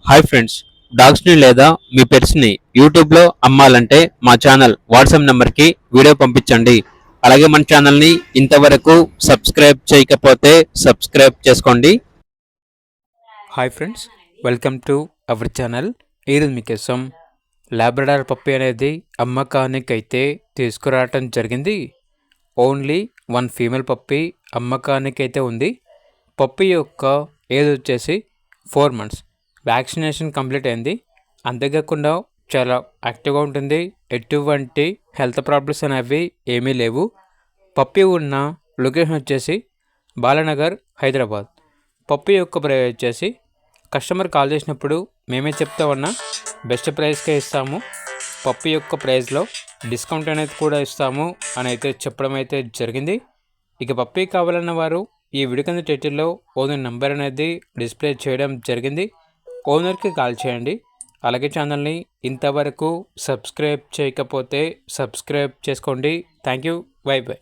Hi friends, డాగ్స్ని లేదా మీ పెట్స్ని యూట్యూబ్లో అమ్మాలంటే మా ఛానల్ వాట్సాప్ నెంబర్కి వీడియో పంపించండి. అలాగే మన ఛానల్ని ఇంతవరకు సబ్స్క్రైబ్ చేయకపోతే సబ్స్క్రైబ్ చేసుకోండి. Hi friends, welcome to our channel. ఈరోజు మీకోసం లాబ్రడార్ పప్పి అనేది అమ్మకానికి అయితే తీసుకురావటం జరిగింది. ఓన్లీ వన్ ఫీమేల్ పప్పి అమ్మకానికి అయితే ఉంది. పప్పి యొక్క ఏజ్ వచ్చేసి 4 months. వ్యాక్సినేషన్ కంప్లీట్ అయింది. అంతేకాకుండా చాలా యాక్టివ్గా ఉంటుంది. ఎటువంటి హెల్త్ ప్రాబ్లమ్స్ అనేవి ఏమీ లేవు. పప్పి ఉన్న లొకేషన్ వచ్చేసి బాలానగర్, హైదరాబాద్. పప్పి యొక్క ప్రైస్ వచ్చేసి కస్టమర్ కాల్ చేసినప్పుడు మేమే చెప్తామన్నా బెస్ట్ ప్రైస్కే ఇస్తాము. పప్పి యొక్క ప్రైస్లో డిస్కౌంట్ అనేది కూడా ఇస్తాము అని అయితే చెప్పడం అయితే జరిగింది. ఇక పప్పి కావాలన్న వారు ఈ వీడియో కింద టైటిల్లో ఓనర్ నెంబర్ అనేది డిస్ప్లే చేయడం జరిగింది. ఓనర్కి కాల్ చేయండి. అలాగే ఛానల్ని ఇంతవరకు సబ్స్క్రైబ్ చేయకపోతే సబ్స్క్రైబ్ చేసుకోండి. Thank you. By by.